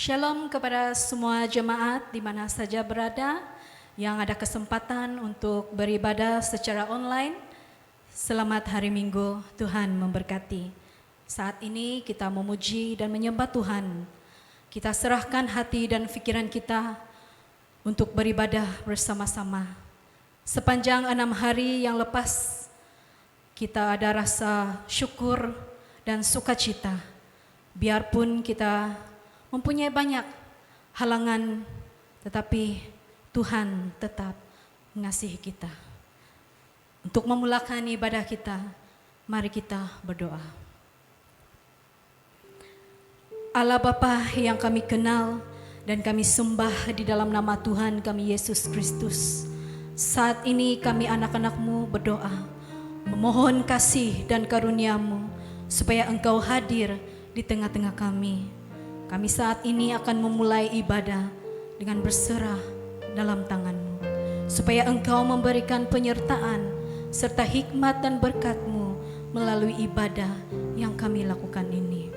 Shalom kepada semua jemaat di mana saja berada yang ada kesempatan untuk beribadah secara online. Selamat hari Minggu, Tuhan memberkati. Saat ini kita memuji dan menyembah Tuhan. Kita serahkan hati dan pikiran kita untuk beribadah bersama-sama. Sepanjang 6 hari yang lepas, kita ada rasa syukur dan sukacita. Biarpun kita mempunyai banyak halangan, tetapi Tuhan tetap mengasihi kita. Untuk memulakan ibadah kita, mari kita berdoa. Allah Bapa yang kami kenal dan kami sembah di dalam nama Tuhan kami Yesus Kristus. Saat ini kami anak-anak-Mu berdoa, memohon kasih dan karunia-Mu supaya Engkau hadir di tengah-tengah kami. Kami saat ini akan memulai ibadah dengan berserah dalam tangan-Mu, supaya Engkau memberikan penyertaan serta hikmat dan berkat-Mu melalui ibadah yang kami lakukan ini.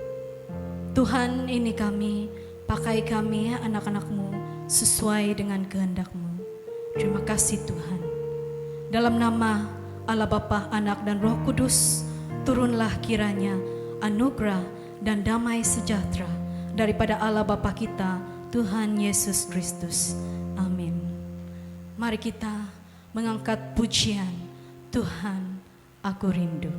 Tuhan, ini kami, pakai kami anak-anak-Mu sesuai dengan kehendak-Mu. Terima kasih Tuhan. Dalam nama Allah Bapa, Anak dan Roh Kudus, turunlah kiranya anugerah dan damai sejahtera daripada Allah Bapa kita, Tuhan Yesus Kristus. Amin. Mari kita mengangkat pujian, Tuhan, aku rindu.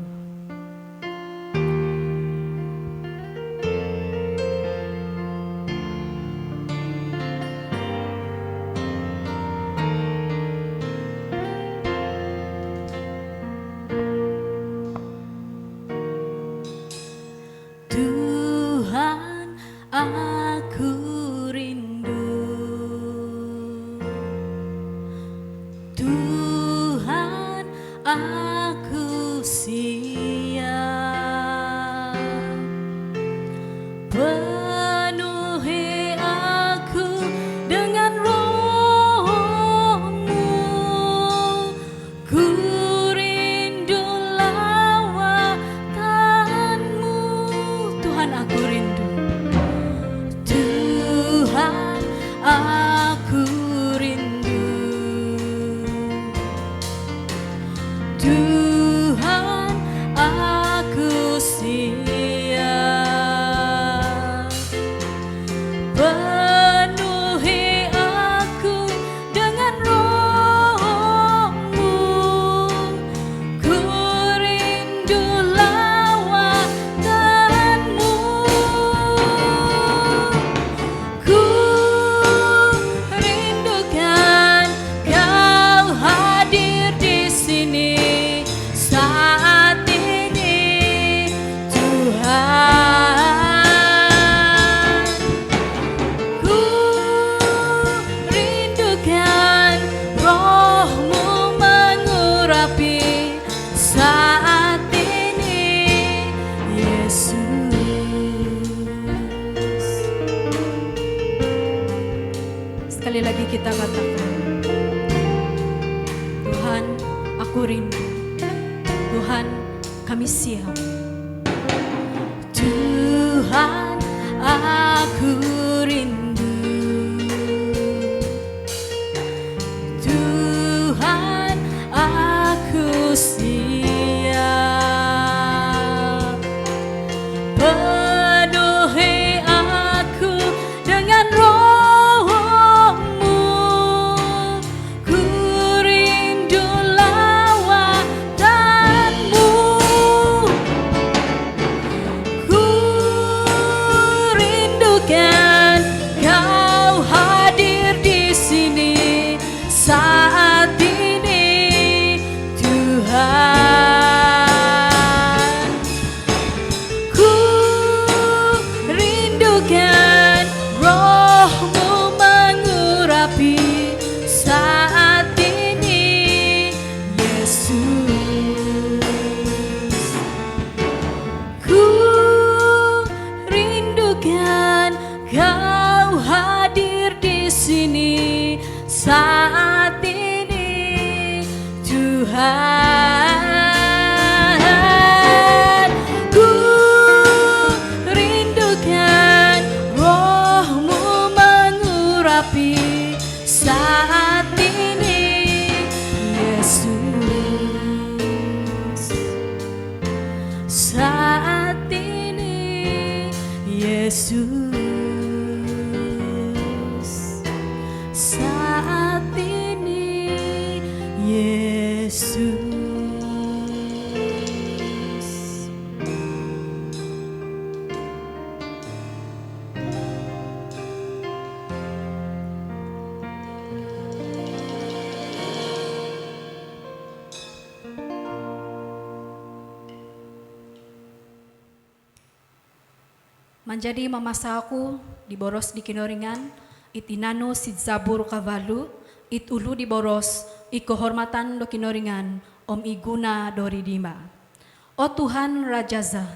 Aku rindu, Tuhan, aku Tuhan aku rindu. Tuhan aku rindu. Tuhan aku siap. Penuhi aku dengan roh-Mu. Ku rindu lawatan-Mu. Ku rindukan Kau hadir di sini saat ini, Tuhan. Ku rindukan roh-Mu mengurapi saat ini, Yesus. Sekali lagi kita katakan, Tuhan aku rindu. Tuhan kami siap. Tuhan aku rindu. Tuhan aku siap. Penuhi aku dengan roh-Mu. Ku rindu lawatan-Mu. Ku rindukan Kau hadir di sini saat ini, Tuhan. Ku rindukan roh-Mu mengurapi saat ini, Yesus. Ku rindukan Kau hadir di sini saat ini, Tuhan. Ku rindukan roh-Mu mengurapi saat ini, Yesus. Saat ini, Yesus. Saat ini, Yesus. Menjadi mamasa aku di boros di kinoringan, itinano si Zabur kavalu, itulu di boros, ikohormatan do kinoringan, om iguna dori dima. O Tuhan Rajaza,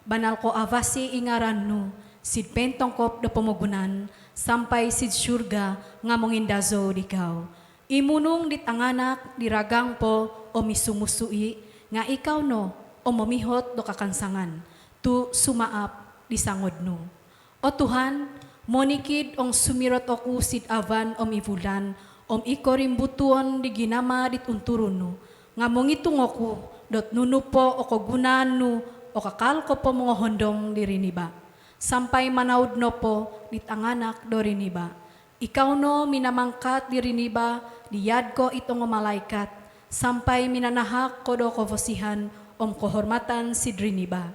banal ko avasi ingarannu, sid pentongkop do pemogunan, sampai sid surga ngamongin dazo di kau. Imunung di tanganak, di ragang po, o misumusui, nga ikaw no, o mamihot do kakansangan, tu sumaap, disangod no. O Tuhan, monikid ong sumirot aku sid avan om ivulan, om ikorimbutuon di ginama dit unturun no. Nga mongitung aku, dot nunu po o kogunaan no, o kakal ko po mga hondong di riniba. Sampay manaud no po, dit anganak do riniba. Ikaw no minamangkat di riniba, diyad ko itong malaikat, sampay minanahak ko do kovosihan, om kohormatan sid riniba.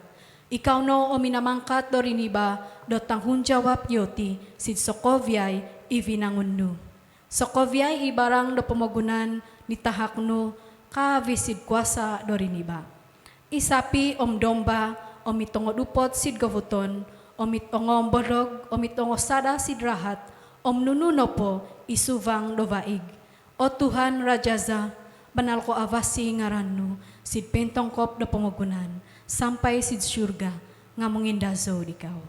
Ikaw no o minamangkat do riniba, do tanghun jawab yoti, sid Sokovyay ivinangun no. Sokovyay ibarang do pemogunan, nitahak no, kavisid kuasa do riniba. Isapi om domba, om itongo dupot sid gavuton, om itongo bodog, om itongo sada sid rahat, om nununo po isuvang do vaig. O Tuhan Rajaza, banal ko avasi ngaranno, sid pentongkop do pemogunan, sampai sid surga ngamongin dazo di kau.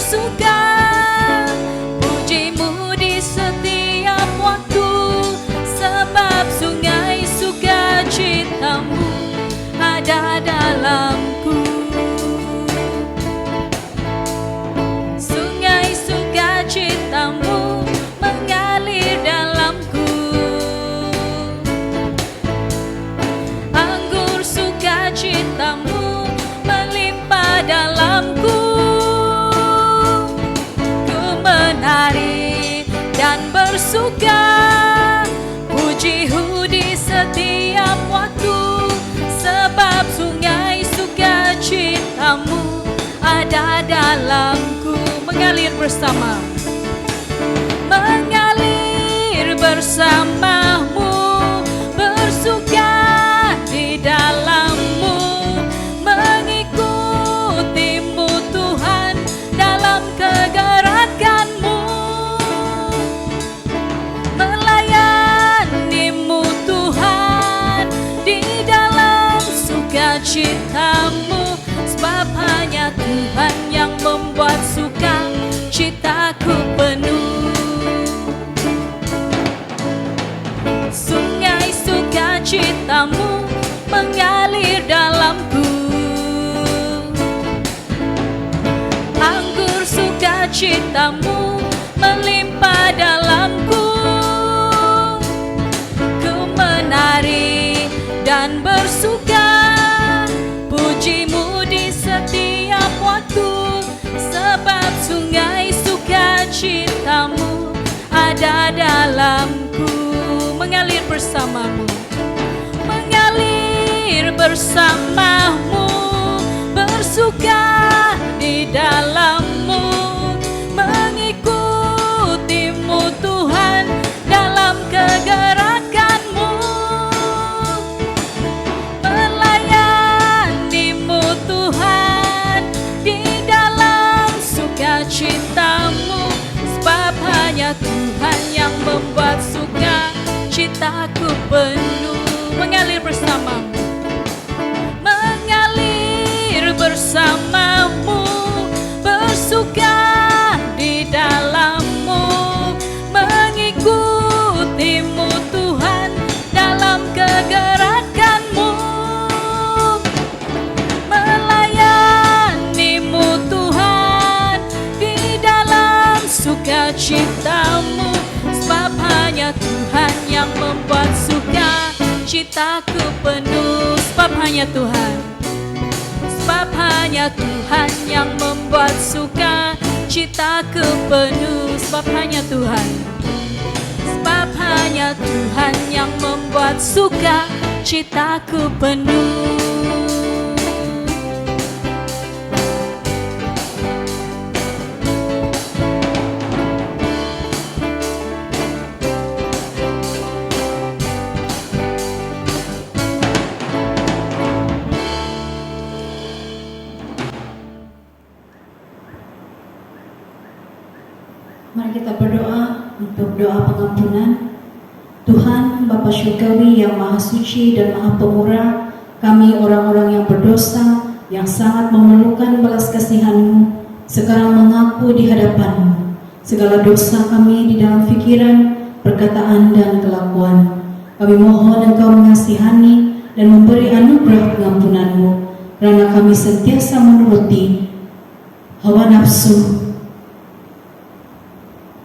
bersuka, pujimu di setiap waktu, sebab sungai sukacitamu ada dalamku. Sungai sukacitamu mengalir dalamku. Anggur sukacitamu melimpah dalamku. Ku menari dan bersuka, pujimu di setiap waktu, sebab sungai sukacitamu ada dalamku. Mengalir bersama, mengalir bersamamu, bersuka di dalammu, mengikutimu Tuhan dalam kegerakanmu, melayanimu Tuhan di dalam sukacitamu, sebab hanya Tuhan yang membuat sukacitaku penuh. Sungai sukacitamu mengalir dalamku. Anggur sukacitamu melimpah dalamku. Ku menari dan bersuka, pujimu di setiap waktu, sebab sungai sukacitamu ada dalamku. Mengalir bersamamu, mengalir bersamamu, bersuka di dalammu, mengikutimu Tuhan dalam kegerakanmu, melayanimu Tuhan di dalam sukacitamu, sebab hanya Tuhan yang membuat sukacitaku penuh. Mengalir bersamamu, mengalir bersamamu, bersuka di dalammu, mengikutimu Tuhan dalam kegerakanmu, melayanimu Tuhan di dalam sukacitamu, sebab hanya Tuhan yang membuat sukacitaku penuh. Sebab hanya Tuhan, sebab hanya Tuhan yang membuat sukacitaku penuh. Sebab hanya Tuhan, sebab hanya Tuhan yang membuat sukacitaku penuh. Mari kita berdoa untuk doa pengampunan. Tuhan Bapa Surgawi yang Maha Suci dan Maha Pemurah, kami orang-orang yang berdosa, yang sangat memerlukan belas kasihan-Mu, sekarang mengaku di hadapan-Mu segala dosa kami di dalam pikiran, perkataan, dan kelakuan. Kami mohon Engkau mengasihani dan memberi anugerah pengampunan-Mu, karena kami sentiasa menuruti hawa nafsu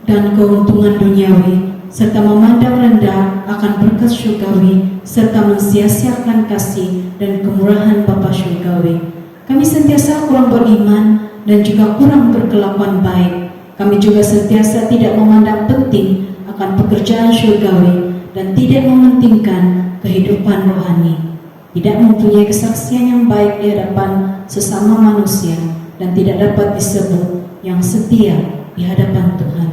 dan keuntungan duniawi, serta memandang rendah akan berkat surgawi, serta mensia-siakan kasih dan kemurahan Bapa Surgawi. Kami sentiasa kurang beriman dan juga kurang berkelakuan baik. Kami juga sentiasa tidak memandang penting akan pekerjaan surgawi dan tidak mementingkan kehidupan rohani. Tidak mempunyai kesaksian yang baik di hadapan sesama manusia dan tidak dapat disebut yang setia di hadapan Tuhan.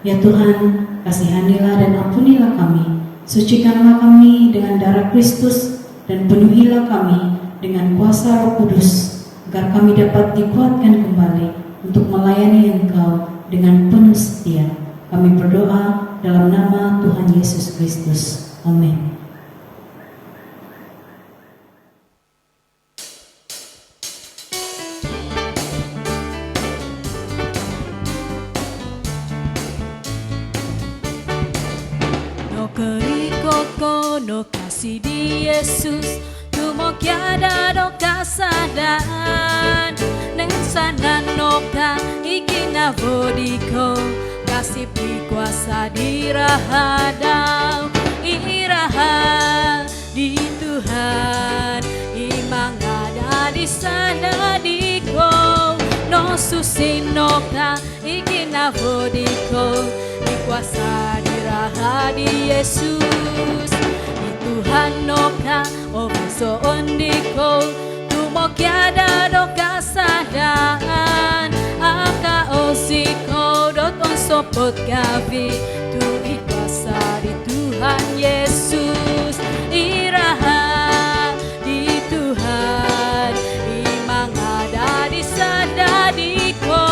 Ya Tuhan, kasihanilah dan ampunilah kami, sucikanlah kami dengan darah Kristus, dan penuhilah kami dengan kuasa Roh Kudus, agar kami dapat dikuatkan kembali untuk melayani Engkau dengan penuh setia. Kami berdoa dalam nama Tuhan Yesus Kristus. Amin. ko no kasih di Yesus tu mo kiada do kasadan neng sana no ka ikinabodiko kasih pi kuasa dirahadau iraha di Tuhan imang ada di sana di ko no susinoka ikinabodiko di kuasa diraha di Yesus di Tuhan noka obiso ondiko tumo kiada do kasadaan aka osiko dot on sopot gavi tu ikuasa di Tuhan Yesus iraha di Tuhan imang ada di sadadiko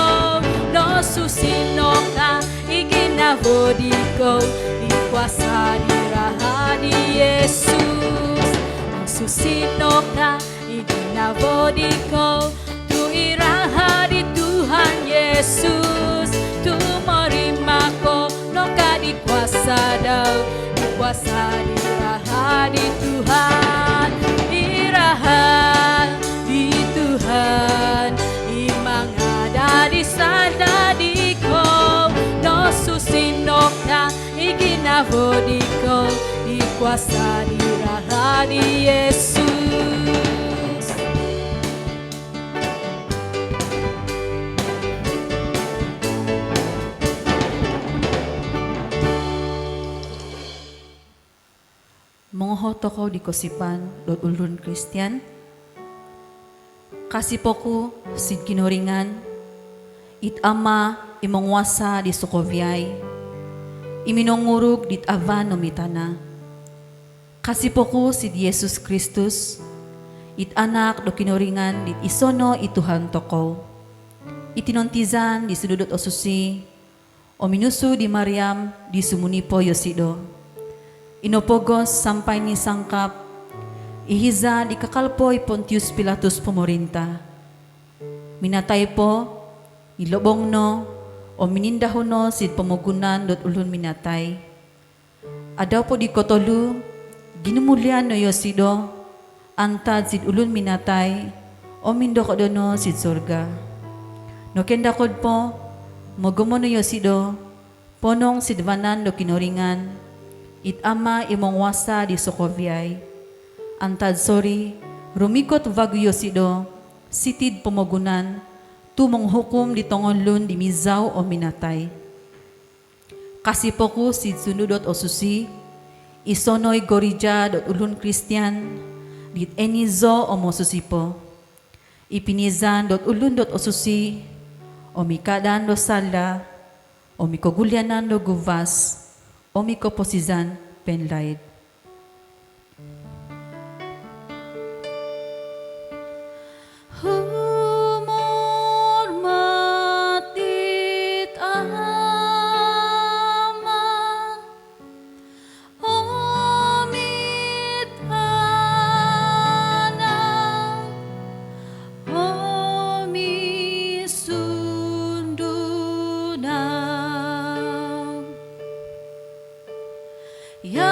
no susinoka ikinabodiko di kuasa diraha di Yesus no susinoka ikinabodiko tu iraha di Tuhan Yesus tu merimako noka di kuasa dau di kuasa diraha di Tuhan iraha di Tuhan imang ada di sadadiko no susinoka ikinabodiko di kuasa diraha di Yesus. Mongoho toko di kosipan dot ulun Kristian. Kasipoku sid kinoringan it ama imongwasa di Sokoviay iminongurug dit avan no mitana. Kasipoku sid Yesus Kristus it anak do kinoringan dit isono ituhan toko itinontizan di sududot osusi o minusu di Mariam di sumunipo Yosido inopogos sampai ni sangkap ihiza di kakalpoy Pontius Pilatus pemerintah minatay po ilobong no o minindahono sid pamugunan dot ulun minatay adaw po di kotolu ginumulian no Yosido antad sid ulun minatay o mindokodono sid surga no kendakod po mogumo no Yosido ponong sid vanan do kinoringan it ama imong wasa di Sokoviay antad sorry rumikot vagu Yosido sitid pomogunan tumong hukum di tongonlun di mizaw o minatay kasipoku sid sunudot o susi isonoy gorija dot ulun Kristian dit enizo o mosusipo ipinizan dot ulun dot o susi o mikadan do sala o mikogulyanan do guvas o mikoposizan penlaid. Hormatit ama omit ana omisunduna ya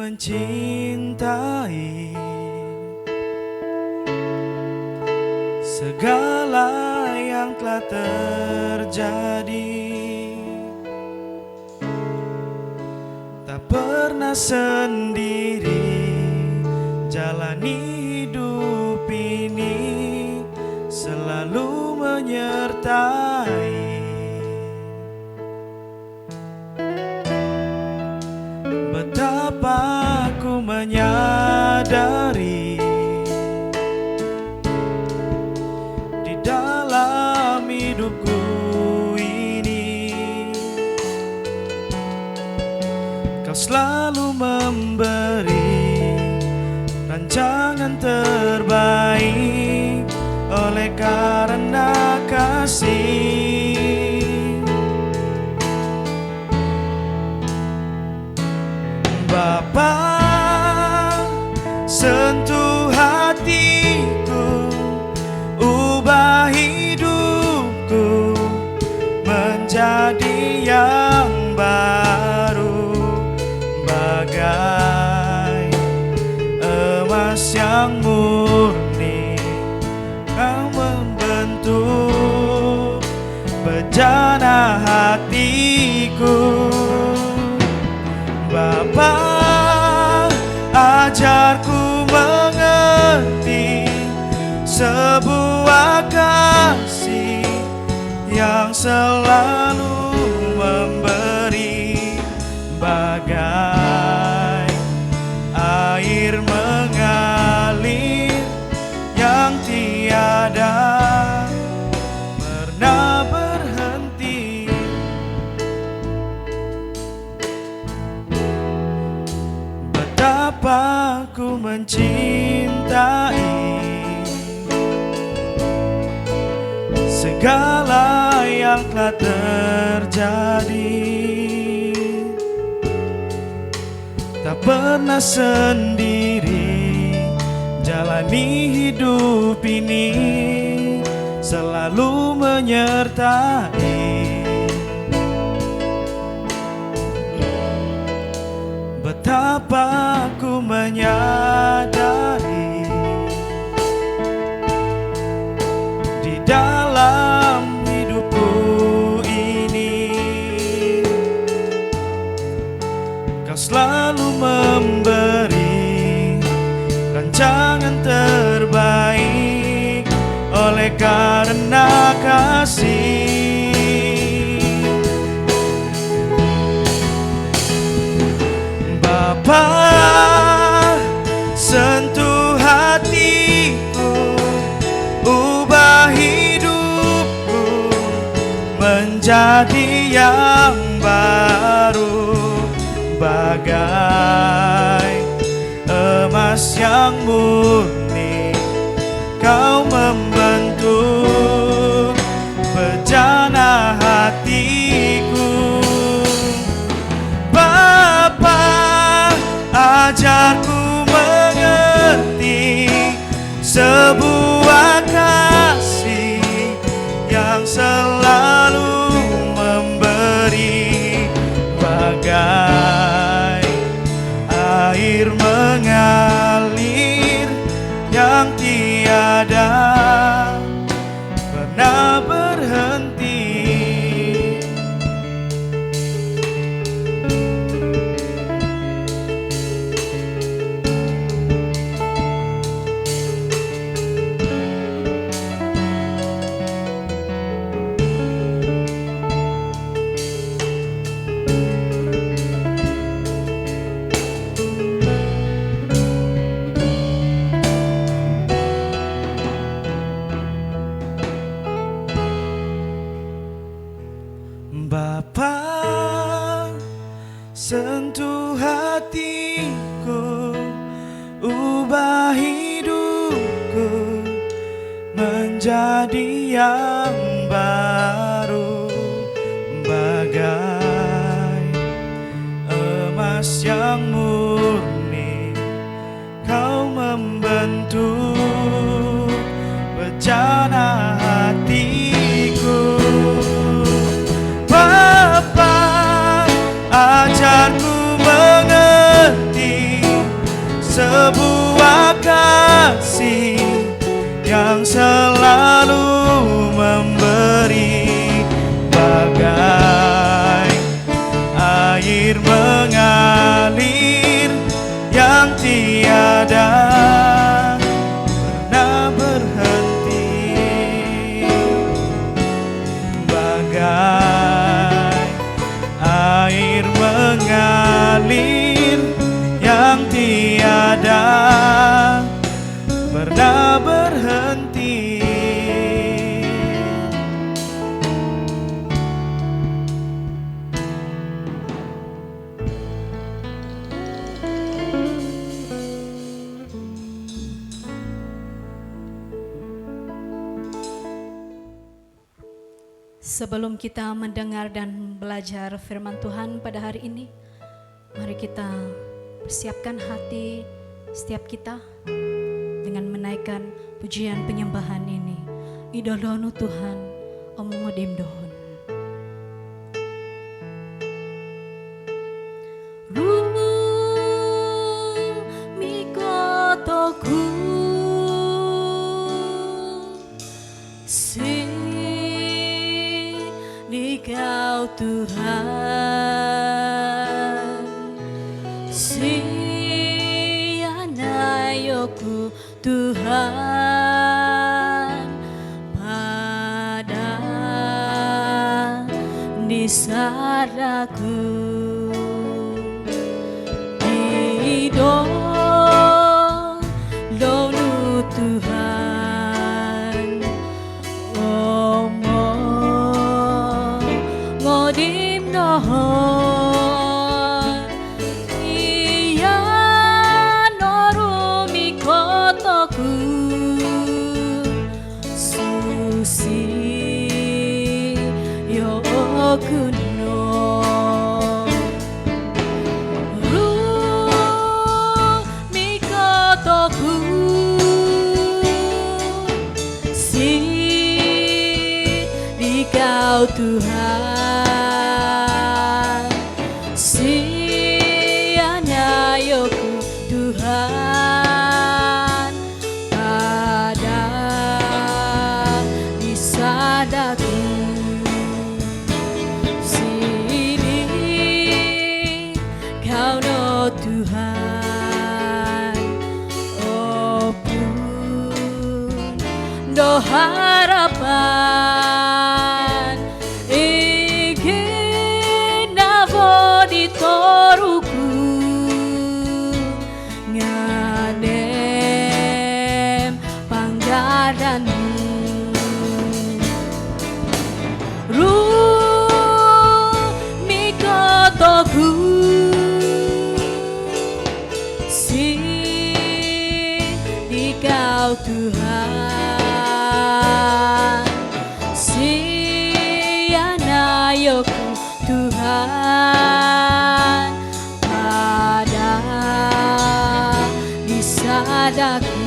mencintai segala yang telah terjadi. Tak pernah sendiri jalani hidup ini, selalu menyertai. Betapa aku menyadari di dalam hidupku ini Kau selalu memberi rancangan terbaik oleh karena kasih. Bapa, sentuh hatiku, ubah hidupku menjadi yang baru, bagai emas yang murni. Kau membentuk bejana hatiku. Bapa, ajarku mengerti sebuah kasih yang selalu memberi, bagai air mengalir yang tiada pernah berhenti. Betapa ku mencintai segala yang telah terjadi. Tak pernah sendiri jalani hidup ini, selalu menyertai. Betapa ku menyadari di dalam hidupku ini Kau selalu memberi rancangan terbaik oleh karena kasih. Bapa, sentuh hatiku, ubah hidupku menjadi yang baru, bagai emas yang murni. Kau membentuk bejana hatiku. Bapa, ajarku mengerti sebuah kasih yang selalu memberi, bagai air mengalir yang tiada pernah berhenti. Bapa, sentuh hatiku, ubah hidupku menjadi yang baru, bagai emas yang murni. Kau membentuk bejana hatiku. Bapa, ajarku mengerti Sebelum kita mendengar dan belajar firman Tuhan pada hari ini, mari kita persiapkan hati setiap kita dengan menaikkan pujian penyembahan ini. Idolonu Tuhan, omongodim dohon. Mikotoku di Kau Tuhan, sianayoku Tuhan, pada nisadaku idolonu Tuhan, ngodim nohon iya norumi kotoku susi yo okuno rumi kotoku si di Kau Tuhan, sianayoku Tuhan, pada nisadaku sini Kau no Tuhan, oh pun do harapan ingin navo ditoruku ngadem panggadanmu rumi kotoku si di Kau Tuhan, sianayoku Tuhan, pada nisadaku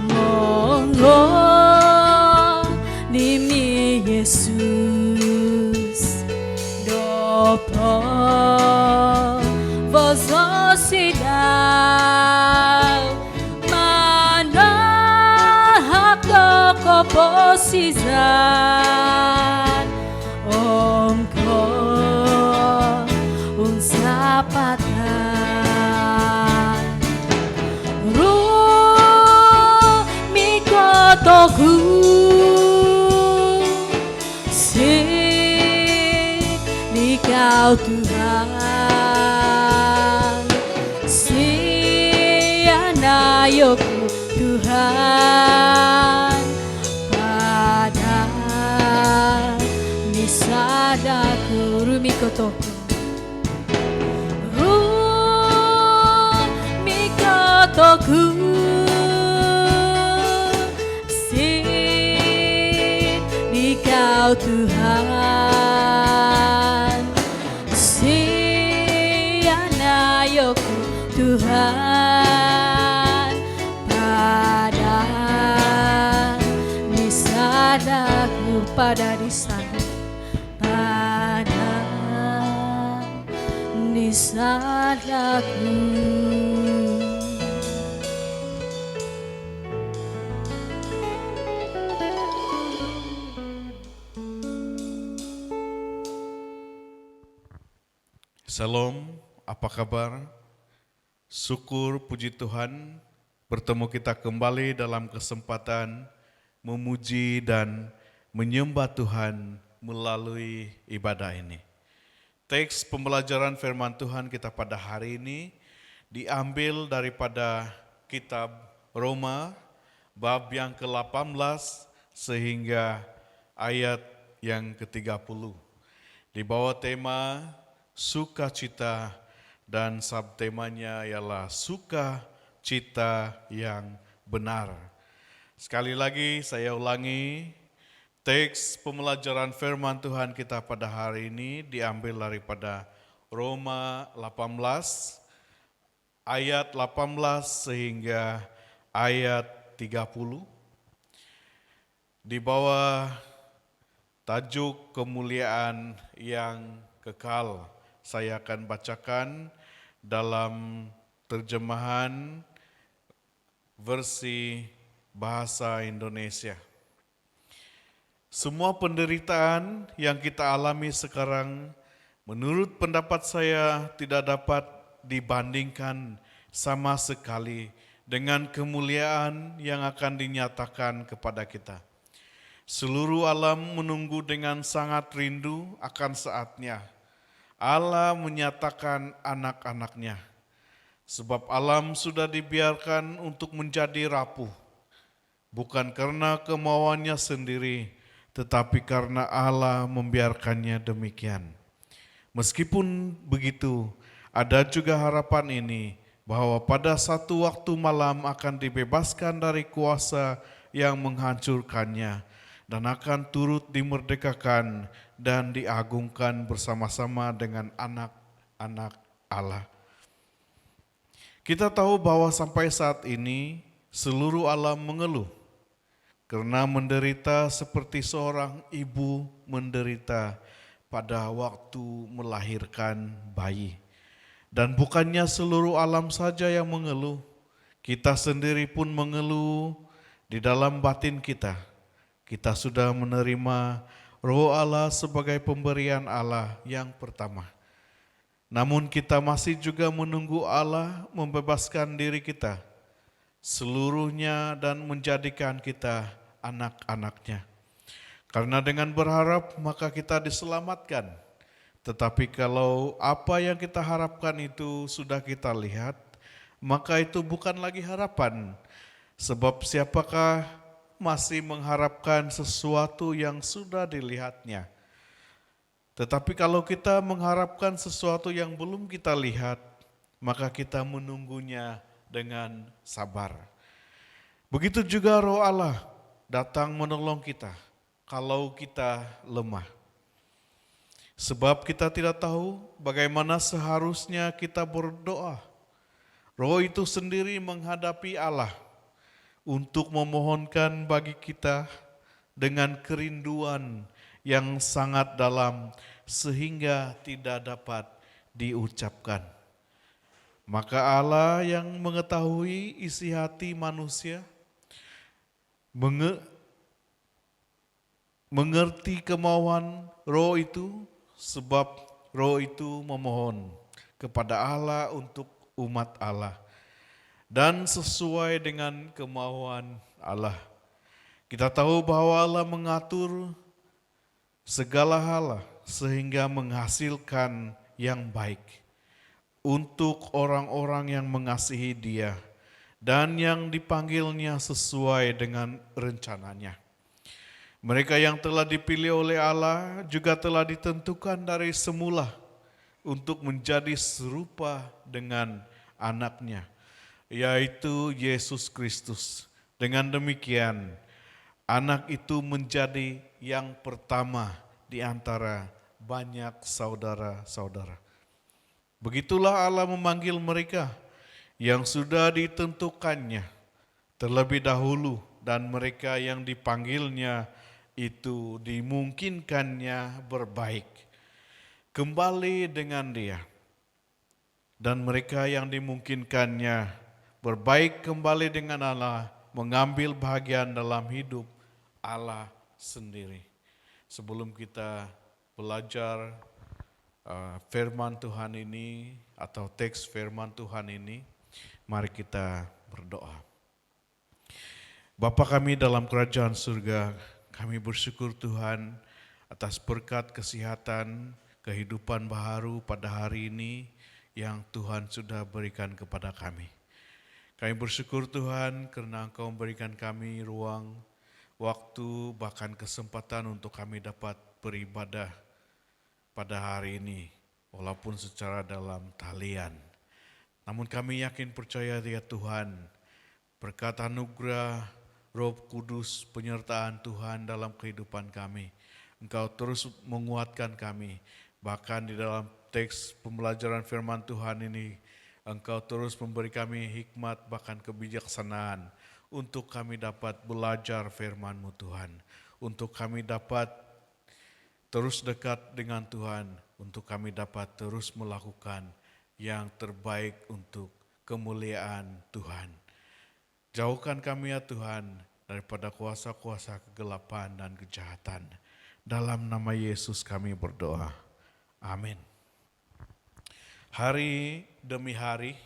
monggo nimi Yesus dopo vozo sidau mana hak doko posizan ongko unsapatan rumi kotoku si di Kau Tuhan, sianayoku Tuhan, pada nisadaku rumi kotoku si di Kau Tuhan, sianayoku Tuhan, pada nisadaku pada nisadaku. Shalom, apa kabar? Syukur puji Tuhan bertemu kita kembali dalam kesempatan memuji dan menyembah Tuhan melalui ibadah ini. Teks pembelajaran firman Tuhan kita pada hari ini diambil daripada kitab Roma bab yang ke-18 sehingga ayat yang ke-30. Di bawah tema sukacita dan subtemanya ialah sukacita yang benar. Sekali lagi saya ulangi, Teks pembelajaran firman Tuhan kita pada hari ini diambil daripada Roma 18 ayat 18 sehingga ayat 30. Di bawah tajuk kemuliaan yang kekal, saya akan bacakan dalam terjemahan versi bahasa Indonesia. Semua penderitaan yang kita alami sekarang, menurut pendapat saya, tidak dapat dibandingkan sama sekali dengan kemuliaan yang akan dinyatakan kepada kita. Seluruh alam menunggu dengan sangat rindu akan saatnya Allah menyatakan anak-anaknya. Sebab alam sudah dibiarkan untuk menjadi rapuh, bukan karena kemauannya sendiri, tetapi karena Allah membiarkannya demikian. Meskipun begitu, ada juga harapan ini, bahwa pada satu waktu malam akan dibebaskan dari kuasa yang menghancurkannya, dan akan turut dimerdekakan dan diagungkan bersama-sama dengan anak-anak Allah. Kita tahu bahwa sampai saat ini seluruh alam mengeluh karena menderita seperti seorang ibu menderita pada waktu melahirkan bayi. Dan bukannya seluruh alam saja yang mengeluh, kita sendiri pun mengeluh di dalam batin kita. Kita sudah menerima Roh Allah sebagai pemberian Allah yang pertama. Namun kita masih juga menunggu Allah membebaskan diri kita seluruhnya dan menjadikan kita anak-anaknya. Karena dengan berharap maka kita diselamatkan. Tetapi kalau apa yang kita harapkan itu sudah kita lihat, maka itu bukan lagi harapan. Sebab siapakah masih mengharapkan sesuatu yang sudah dilihatnya? Tetapi kalau kita mengharapkan sesuatu yang belum kita lihat, maka kita menunggunya dengan sabar. Begitu juga Roh Allah datang menolong kita kalau kita lemah. Sebab kita tidak tahu bagaimana seharusnya kita berdoa. Roh itu sendiri menghadapi Allah untuk memohonkan bagi kita dengan kerinduan yang sangat dalam sehingga tidak dapat diucapkan. Maka Allah yang mengetahui isi hati manusia, mengerti kemauan Roh itu, sebab Roh itu memohon kepada Allah untuk umat Allah dan sesuai dengan kemauan Allah. Kita tahu bahwa Allah mengatur segala hal sehingga menghasilkan yang baik untuk orang-orang yang mengasihi Dia dan yang dipanggilnya sesuai dengan rencananya. Mereka yang telah dipilih oleh Allah juga telah ditentukan dari semula untuk menjadi serupa dengan anaknya, yaitu Yesus Kristus. Dengan demikian, anak itu menjadi yang pertama di antara banyak saudara-saudara. Begitulah Allah memanggil mereka yang sudah ditentukannya terlebih dahulu, dan mereka yang dipanggilnya itu dimungkinkannya berbaik kembali dengan Dia. Dan mereka yang dimungkinkannya berbaik kembali dengan Allah mengambil bagian dalam hidup Allah sendiri. Sebelum kita belajar firman Tuhan ini atau teks firman Tuhan ini, mari kita berdoa. Bapa kami dalam kerajaan surga, kami bersyukur Tuhan atas berkat kesehatan, kehidupan baharu pada hari ini yang Tuhan sudah berikan kepada kami. Kami bersyukur Tuhan karena Engkau memberikan kami ruang, waktu, bahkan kesempatan untuk kami dapat beribadah pada hari ini, walaupun secara dalam talian. Namun kami yakin percaya ya Tuhan, berkat anugerah Roh Kudus, penyertaan Tuhan dalam kehidupan kami. Engkau terus menguatkan kami. Bahkan di dalam teks pembelajaran firman Tuhan ini, Engkau terus memberi kami hikmat bahkan kebijaksanaan untuk kami dapat belajar firman-Mu Tuhan. Untuk kami dapat terus dekat dengan Tuhan, untuk kami dapat terus melakukan yang terbaik untuk kemuliaan Tuhan. Jauhkan kami ya Tuhan daripada kuasa-kuasa kegelapan dan kejahatan. Dalam nama Yesus kami berdoa. Amin. Hari demi hari,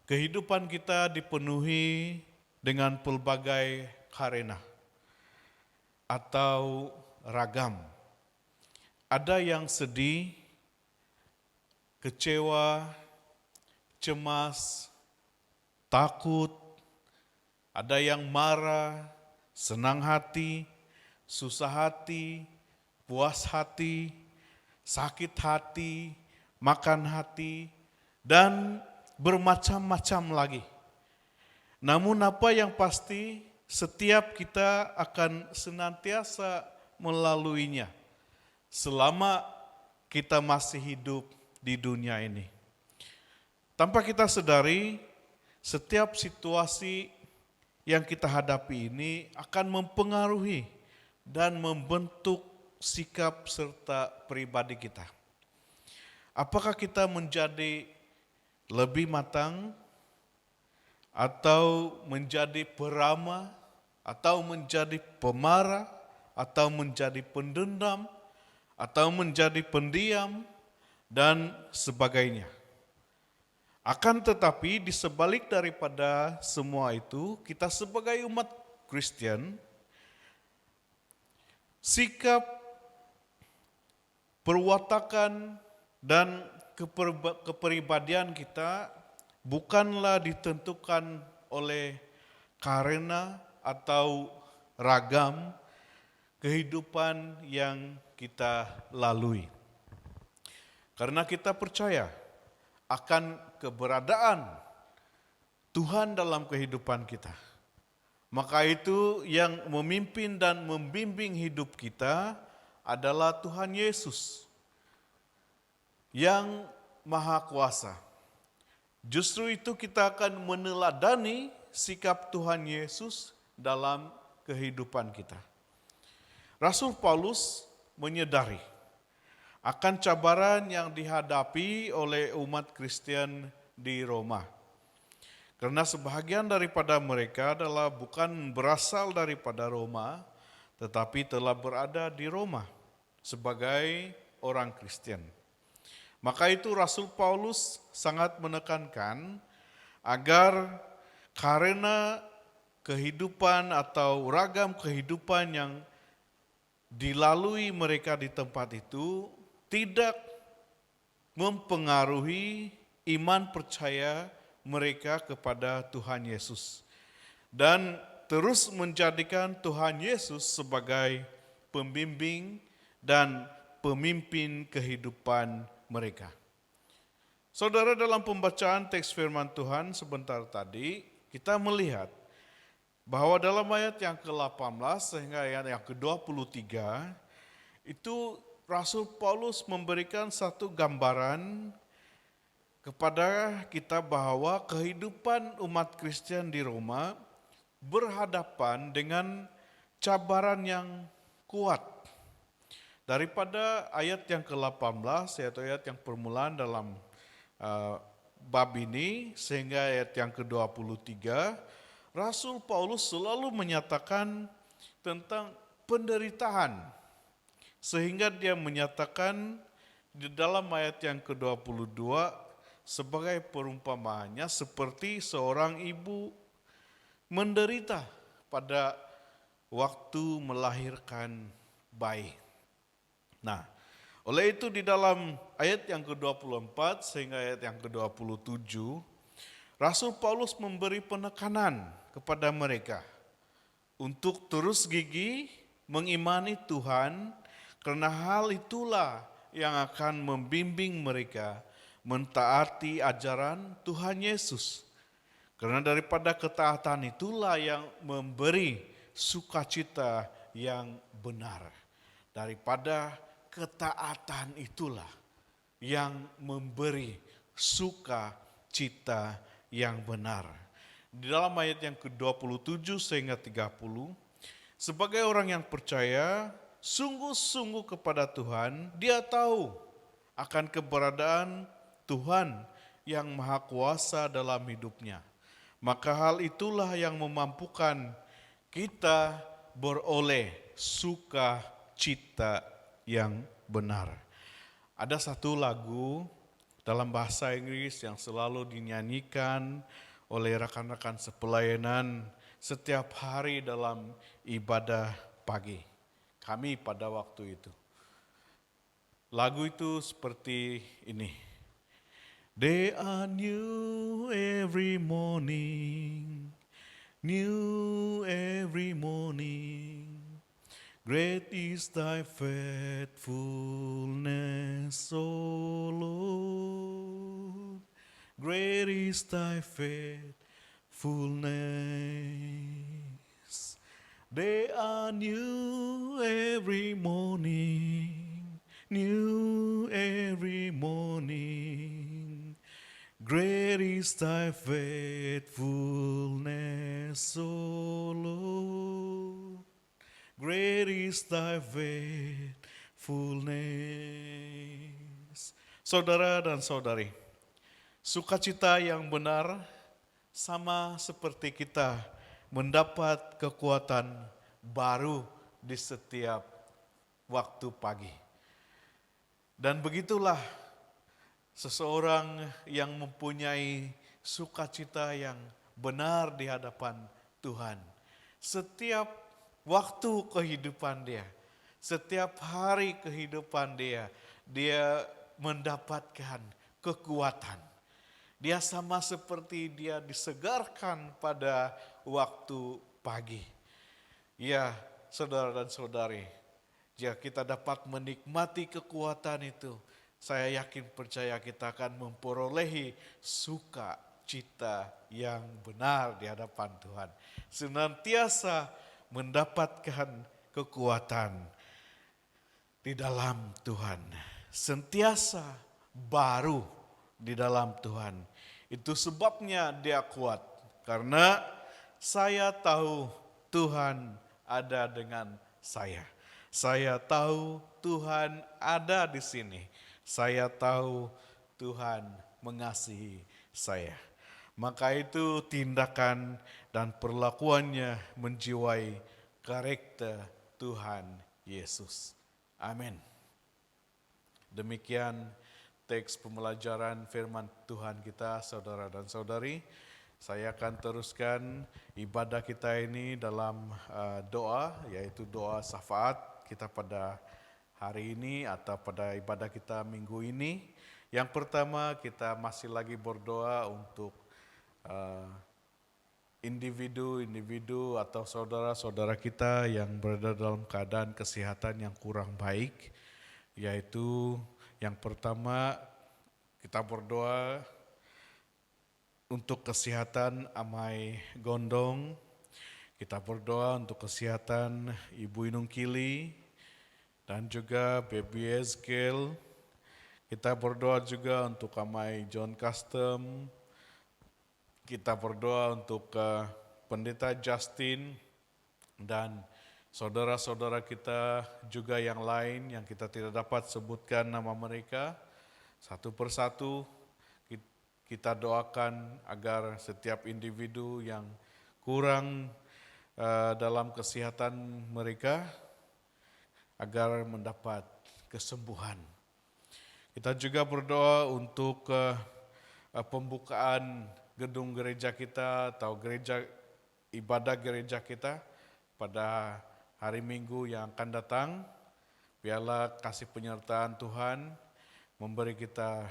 kehidupan kita dipenuhi dengan pelbagai karena atau ragam. Ada yang sedih, kecewa, cemas, takut, ada yang marah, senang hati, susah hati, puas hati, sakit hati, makan hati, dan bermacam-macam lagi. Namun apa yang pasti, setiap kita akan senantiasa melaluinya selama kita masih hidup di dunia ini. Tanpa kita sadari, setiap situasi yang kita hadapi ini akan mempengaruhi dan membentuk sikap serta pribadi kita. Apakah kita menjadi lebih matang, atau menjadi peramah, atau menjadi pemarah, atau menjadi pendendam, atau menjadi pendiam, dan sebagainya. Akan tetapi di sebalik daripada semua itu, kita sebagai umat Kristen, sikap, perwatakan, dan kepribadian kita bukanlah ditentukan oleh karena atau ragam kehidupan yang kita lalui. Karena kita percaya akan keberadaan Tuhan dalam kehidupan kita. Maka itu yang memimpin dan membimbing hidup kita adalah Tuhan Yesus yang Maha Kuasa. Justru itu kita akan meneladani sikap Tuhan Yesus dalam kehidupan kita. Rasul Paulus menyadari akan cabaran yang dihadapi oleh umat Kristen di Roma. Karena sebahagian daripada mereka adalah bukan berasal daripada Roma, tetapi telah berada di Roma sebagai orang Kristen. Maka itu Rasul Paulus sangat menekankan agar karena kehidupan atau ragam kehidupan yang dilalui mereka di tempat itu tidak mempengaruhi iman percaya mereka kepada Tuhan Yesus. Dan terus menjadikan Tuhan Yesus sebagai pembimbing dan pemimpin kehidupan mereka. Saudara, dalam pembacaan teks firman Tuhan sebentar tadi, kita melihat bahwa dalam ayat yang ke-18 sehingga ayat yang ke-23, itu Rasul Paulus memberikan satu gambaran kepada kita bahwa kehidupan umat Kristen di Roma berhadapan dengan cabaran yang kuat. Daripada ayat yang ke-18, yaitu ayat yang permulaan dalam bab ini, sehingga ayat yang ke-23, Rasul Paulus selalu menyatakan tentang penderitaan. Sehingga dia menyatakan di dalam ayat yang ke-22, sebagai perumpamaannya seperti seorang ibu menderita pada waktu melahirkan bayi. Nah, oleh itu di dalam ayat yang ke-24 sehingga ayat yang ke-27, Rasul Paulus memberi penekanan kepada mereka untuk terus gigih mengimani Tuhan, karena hal itulah yang akan membimbing mereka mentaati ajaran Tuhan Yesus. Karena daripada ketaatan itulah yang memberi sukacita yang benar. Daripada ketaatan itulah yang memberi sukacita yang benar. Di dalam ayat yang ke-27 sehingga 30, sebagai orang yang percaya, sungguh-sungguh kepada Tuhan, dia tahu akan keberadaan Tuhan yang Maha Kuasa dalam hidupnya. Maka hal itulah yang memampukan kita beroleh sukacita yang benar. Ada satu lagu dalam bahasa Inggris yang selalu dinyanyikan oleh rekan-rekan sepelayanan setiap hari dalam ibadah pagi. Kami pada waktu itu. Lagu itu seperti ini. They are new every morning, new every morning. Great is thy faithfulness, O Lord. Great is thy faithfulness. They are new every morning, new every morning. Great is thy faithfulness, O Lord. Great is thy faithfulness. Saudara dan saudari, sukacita yang benar sama seperti kita mendapat kekuatan baru di setiap waktu pagi. Dan begitulah seseorang yang mempunyai sukacita yang benar di hadapan Tuhan. Setiap waktu kehidupan dia, setiap hari kehidupan dia, dia mendapatkan kekuatan. Dia sama seperti dia disegarkan pada waktu pagi. Ya, saudara dan saudari, jika kita dapat menikmati kekuatan itu, saya yakin percaya kita akan memperolehi sukacita yang benar di hadapan Tuhan. Senantiasa mendapatkan kekuatan di dalam Tuhan. Sentiasa baru di dalam Tuhan. Itu sebabnya dia kuat. Karena saya tahu Tuhan ada dengan saya. Saya tahu Tuhan ada di sini. Saya tahu Tuhan mengasihi saya. Maka itu tindakan dan perlakuannya menjiwai karakter Tuhan Yesus. Amin. Demikian teks pembelajaran firman Tuhan kita, saudara dan saudari. Saya akan teruskan ibadah kita ini dalam doa, yaitu doa syafaat kita pada hari ini atau pada ibadah kita minggu ini. Yang pertama, kita masih lagi berdoa untuk individu-individu atau saudara-saudara kita yang berada dalam keadaan kesehatan yang kurang baik. Yaitu yang pertama, kita berdoa untuk kesehatan Amai Gondong. Kita berdoa untuk kesehatan Ibu Inung Kili dan juga Baby Ezekiel. Kita berdoa juga untuk Amai John Custom. Kita berdoa untuk Pendeta Justin dan saudara-saudara kita juga yang lain yang kita tidak dapat sebutkan nama mereka. Satu persatu kita doakan agar setiap individu yang kurang dalam kesehatan mereka agar mendapat kesembuhan. Kita juga berdoa untuk pembukaan gedung gereja kita atau ibadah gereja kita pada hari Minggu yang akan datang. Biarlah kasih penyertaan Tuhan memberi kita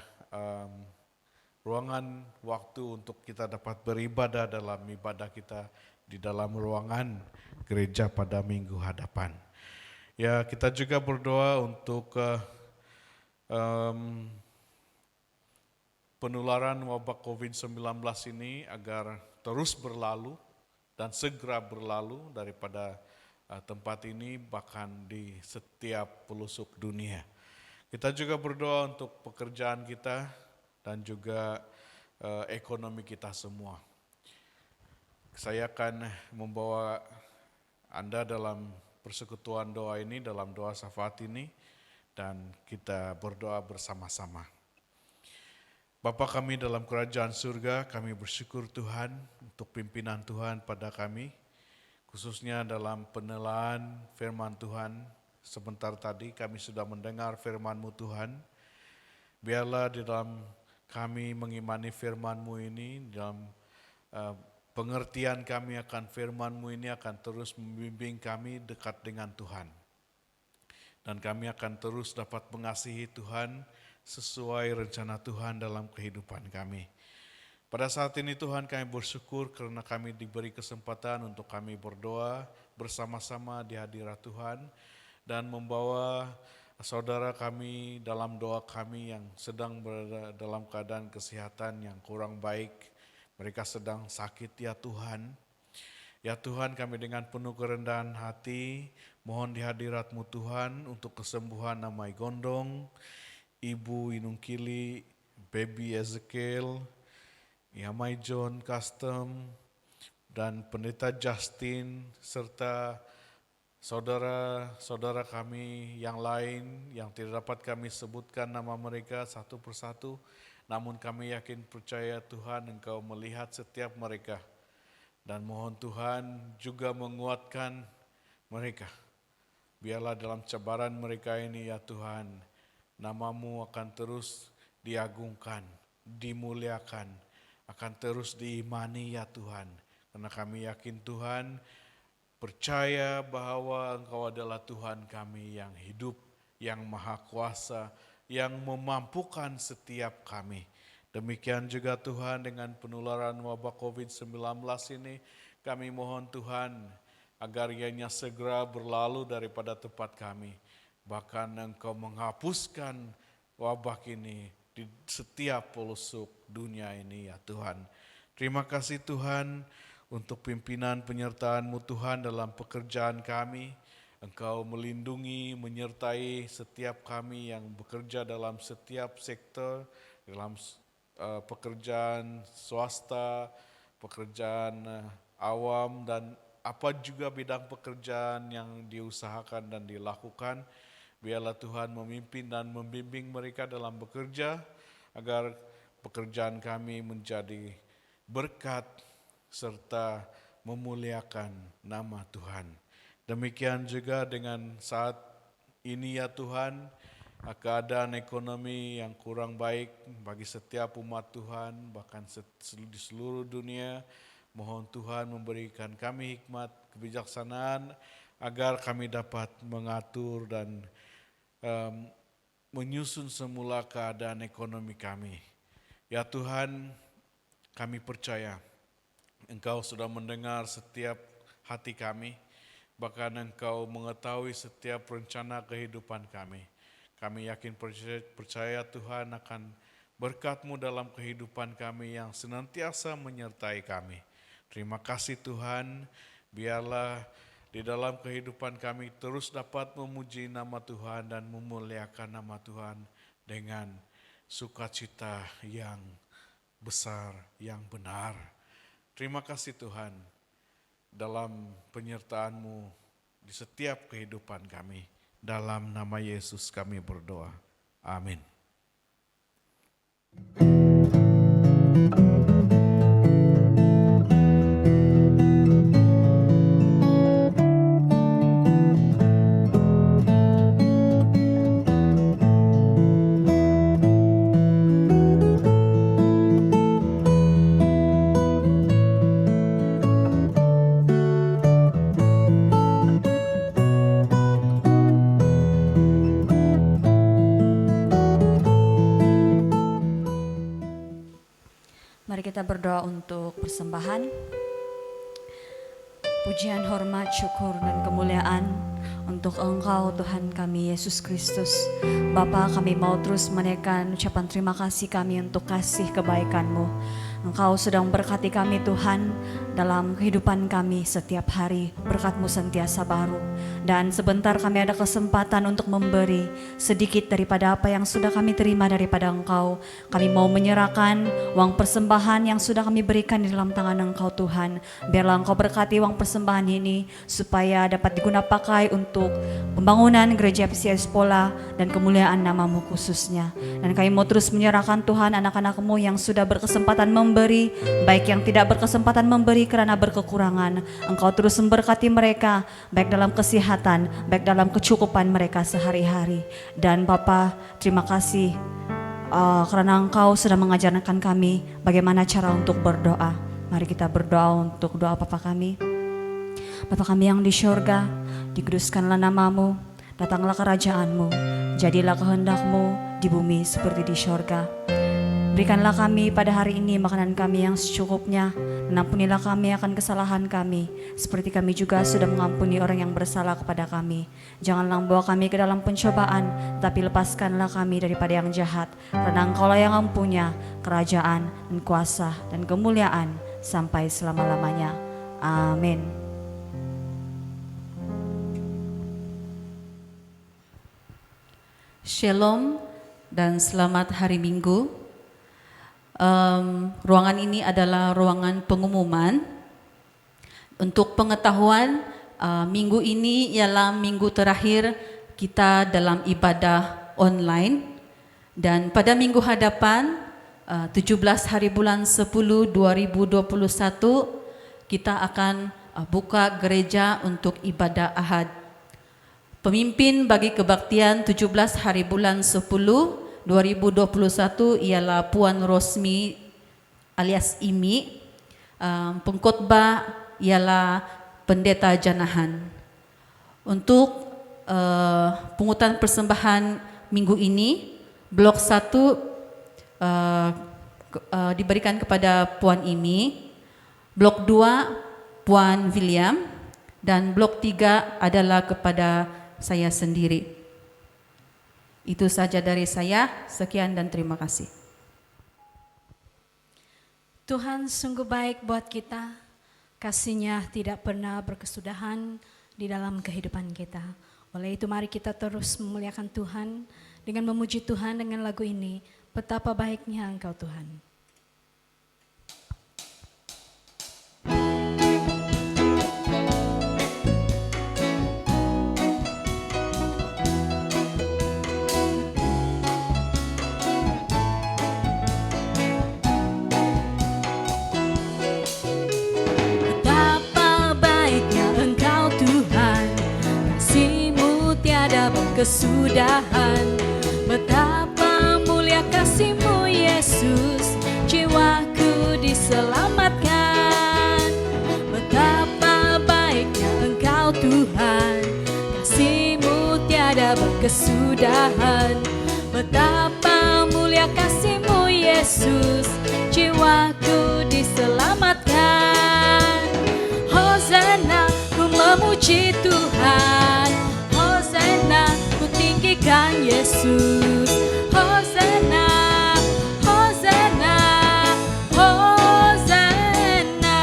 ruangan waktu untuk kita dapat beribadah dalam ibadah kita di dalam ruangan gereja pada minggu hadapan. Ya, kita juga berdoa untuk penularan wabah COVID-19 ini agar terus berlalu dan segera berlalu daripada tempat ini bahkan di setiap pelosok dunia. Kita juga berdoa untuk pekerjaan kita dan juga ekonomi kita semua. Saya akan membawa Anda dalam persekutuan doa ini, dalam doa syafaat ini, dan kita berdoa bersama-sama. Bapa kami dalam kerajaan surga, kami bersyukur Tuhan untuk pimpinan Tuhan pada kami, khususnya dalam penelaan firman Tuhan. Sebentar tadi kami sudah mendengar firman-Mu Tuhan. Biarlah di dalam kami mengimani firman-Mu ini, dalam pengertian kami akan firman-Mu ini akan terus membimbing kami dekat dengan Tuhan. Dan kami akan terus dapat mengasihi Tuhan sesuai rencana Tuhan dalam kehidupan kami. Pada saat ini Tuhan kami bersyukur karena kami diberi kesempatan untuk kami berdoa bersama-sama di hadirat Tuhan dan membawa saudara kami dalam doa kami yang sedang berada dalam keadaan kesehatan yang kurang baik. Mereka sedang sakit ya Tuhan. Ya Tuhan, kami dengan penuh kerendahan hati mohon di hadirat-Mu Tuhan untuk kesembuhan Namai Gondong, Ibu Inung Kili, Baby Ezekiel, Yamai John Custom, dan Pendeta Justin, serta saudara-saudara kami yang lain yang tidak dapat kami sebutkan nama mereka satu persatu. Namun kami yakin percaya Tuhan Engkau melihat setiap mereka. Dan mohon Tuhan juga menguatkan mereka. Biarlah dalam cabaran mereka ini ya Tuhan, nama-Mu akan terus diagungkan, dimuliakan, akan terus diimani ya Tuhan. Karena kami yakin Tuhan, percaya bahwa Engkau adalah Tuhan kami yang hidup, yang maha kuasa, yang memampukan setiap kami. Demikian juga Tuhan dengan penularan wabah COVID-19 ini, kami mohon Tuhan agar ianya segera berlalu daripada tempat kami. Bahkan Engkau menghapuskan wabah ini di setiap pelosok dunia ini ya Tuhan. Terima kasih Tuhan untuk pimpinan penyertaan-Mu Tuhan dalam pekerjaan kami. Engkau melindungi, menyertai setiap kami yang bekerja dalam setiap sektor, dalam pekerjaan swasta, pekerjaan awam, dan apa juga bidang pekerjaan yang diusahakan dan dilakukan. Biarlah Tuhan memimpin dan membimbing mereka dalam bekerja, agar pekerjaan kami menjadi berkat serta memuliakan nama Tuhan. Demikian juga dengan saat ini ya Tuhan, keadaan ekonomi yang kurang baik bagi setiap umat Tuhan, bahkan di seluruh dunia. Mohon Tuhan memberikan kami hikmat, kebijaksanaan, agar kami dapat mengatur dan menyusun semula keadaan ekonomi kami. Ya Tuhan, kami percaya Engkau sudah mendengar setiap hati kami, bahkan Engkau mengetahui setiap rencana kehidupan kami. Kami yakin percaya Tuhan akan berkat-Mu dalam kehidupan kami yang senantiasa menyertai kami. Terima kasih Tuhan, biarlah di dalam kehidupan kami terus dapat memuji nama Tuhan dan memuliakan nama Tuhan dengan sukacita yang besar, yang benar. Terima kasih Tuhan dalam penyertaan-Mu di setiap kehidupan kami. Dalam nama Yesus kami berdoa. Amin. Mari kita berdoa untuk persembahan. Pujian, hormat, syukur, dan kemuliaan untuk Engkau Tuhan kami Yesus Kristus. Bapa, kami mau terus menaikkan ucapan terima kasih kami untuk kasih kebaikan-Mu. Engkau sedang berkati kami Tuhan dalam kehidupan kami setiap hari. Berkat-Mu sentiasa baru. Dan sebentar kami ada kesempatan untuk memberi sedikit daripada apa yang sudah kami terima daripada Engkau. Kami mau menyerahkan uang persembahan yang sudah kami berikan di dalam tangan Engkau Tuhan. Biarlah Engkau berkati uang persembahan ini supaya dapat digunakan pakai untuk pembangunan gereja PCS Pola dan kemuliaan nama-Mu khususnya. Dan kami mau terus menyerahkan Tuhan anak-anak-Mu yang sudah berkesempatan memberi, baik yang tidak berkesempatan memberi karena berkekurangan. Engkau terus memberkati mereka, baik dalam kesehatan, baik dalam kecukupan mereka sehari-hari. Dan Bapa, terima kasih karena Engkau sudah mengajarkan kami bagaimana cara untuk berdoa. Mari kita berdoa untuk doa Bapa kami. Bapa kami yang di syurga, dikuduskanlah nama-Mu, datanglah kerajaan-Mu, jadilah kehendak-Mu di bumi seperti di syurga. Berikanlah kami pada hari ini makanan kami yang secukupnya, dan ampunilah kami akan kesalahan kami, seperti kami juga sudah mengampuni orang yang bersalah kepada kami. Janganlah bawa kami ke dalam pencobaan, tapi lepaskanlah kami daripada yang jahat, karena Engkaulah yang mempunyai kerajaan dan kuasa dan kemuliaan sampai selama-lamanya. Amin. Shalom dan selamat hari Minggu. Ruangan ini adalah ruangan pengumuman. Untuk pengetahuan, minggu ini ialah minggu terakhir kita dalam ibadah online. Dan pada minggu hadapan, 17 hari bulan 10 2021, kita akan buka gereja untuk ibadah Ahad. Pemimpin bagi kebaktian 17 hari bulan 10 2021 ialah Puan Rosmi alias Imi. Pengkhotbah ialah Pendeta Janahan. Untuk pungutan persembahan minggu ini, blok 1 diberikan kepada Puan Imi, blok 2 Puan William, dan blok 3 adalah kepada saya sendiri. Itu saja dari saya, sekian dan terima kasih. Tuhan sungguh baik buat kita, kasih-Nya tidak pernah berkesudahan di dalam kehidupan kita. Oleh itu mari kita terus memuliakan Tuhan dengan memuji Tuhan dengan lagu ini, betapa baiknya Engkau Tuhan. Kesudahan, betapa mulia kasih-Mu Yesus, jiwaku diselamatkan. Betapa baiknya Engkau Tuhan, kasih-Mu tiada berkesudahan. Betapa mulia kasih-Mu Yesus, jiwaku diselamatkan. Hosana, ku memuji Tuhan, Hosana, ku tinggikan Yesus. Hosana, Hosana, Hosana.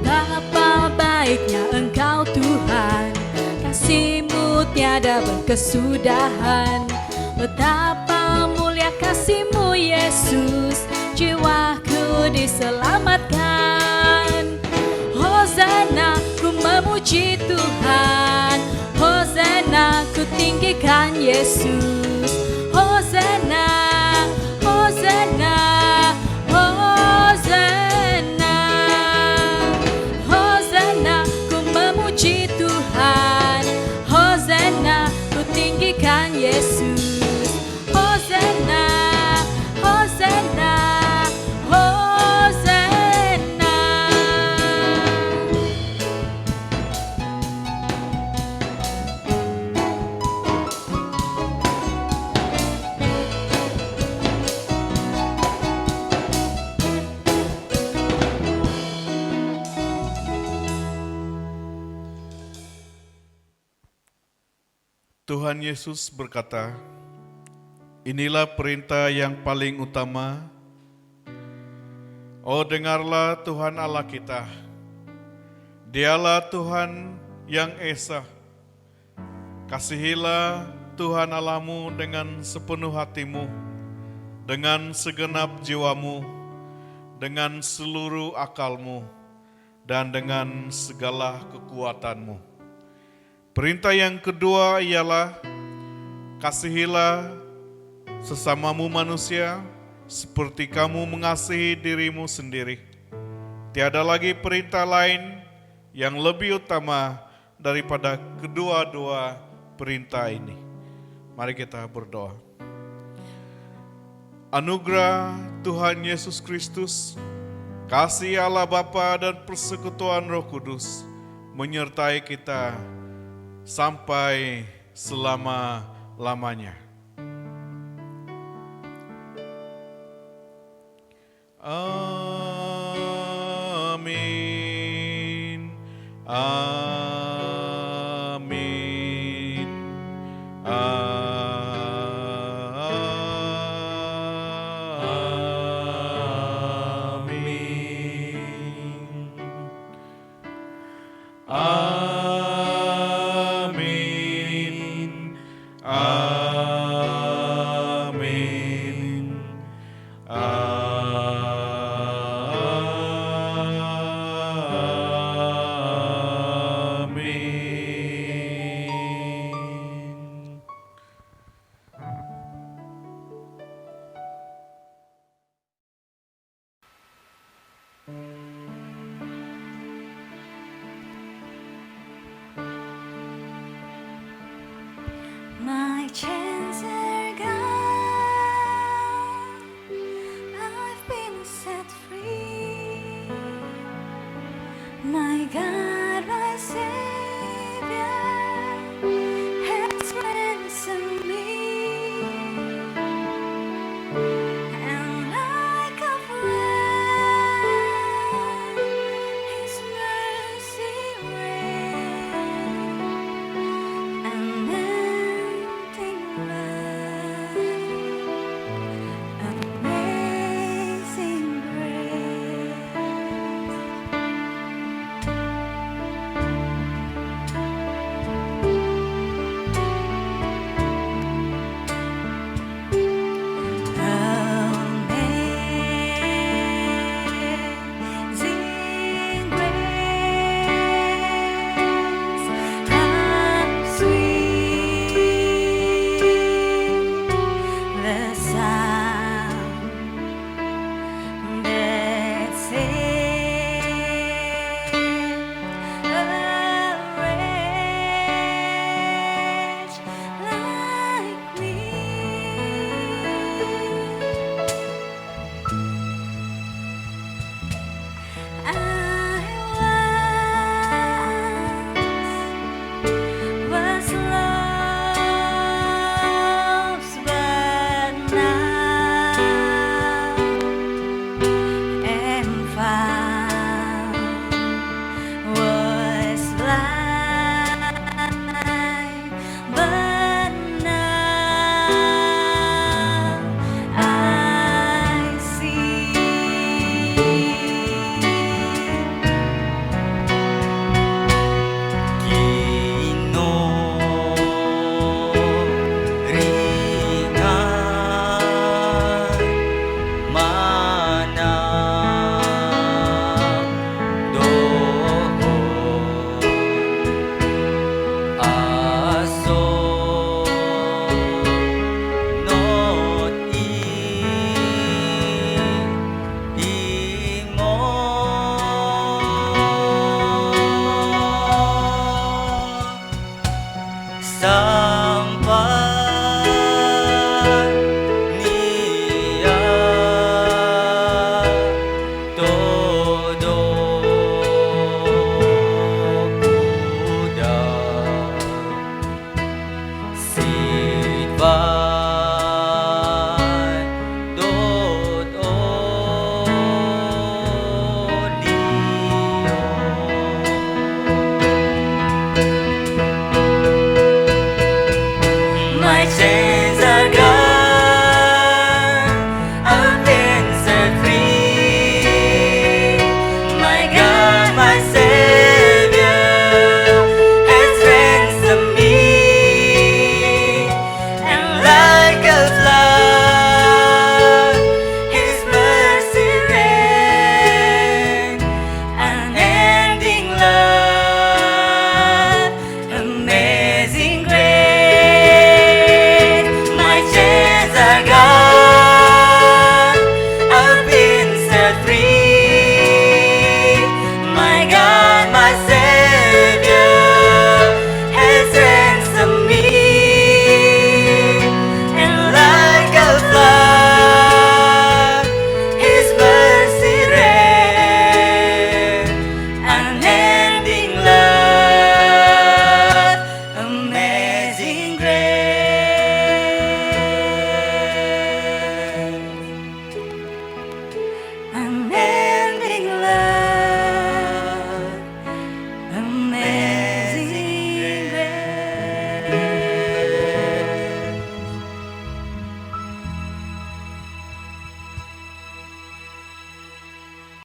Betapa baiknya Engkau Tuhan, kasih-Mu tiada berkesudahan. Betapa mulia kasih-Mu Yesus, jiwaku diselamatkan. Hosana, ku memuji Tuhan, Hosana, ku tinggikan Yesus. Hosana, Hosana, Hosana. Hosana, ku memuji Tuhan, Hosana, ku tinggikan Yesus. Hosana, Hosana, Hosana. Tuhan Yesus berkata, inilah perintah yang paling utama. Oh, dengarlah Tuhan Allah kita. Dialah Tuhan yang esa. Kasihilah Tuhan Allahmu dengan sepenuh hatimu, dengan segenap jiwamu, dengan seluruh akalmu, dan dengan segala kekuatanmu. Perintah yang kedua ialah kasihilah sesamamu manusia seperti kamu mengasihi dirimu sendiri. Tiada lagi perintah lain yang lebih utama daripada kedua-dua perintah ini. Mari kita berdoa. Anugerah Tuhan Yesus Kristus, kasih Allah Bapa dan persekutuan Roh Kudus menyertai kita sampai selama-lamanya. Amin. Amin. Amin. Amin. Amin. Amin. My chains are gone, I've been set free. My God, my Savior,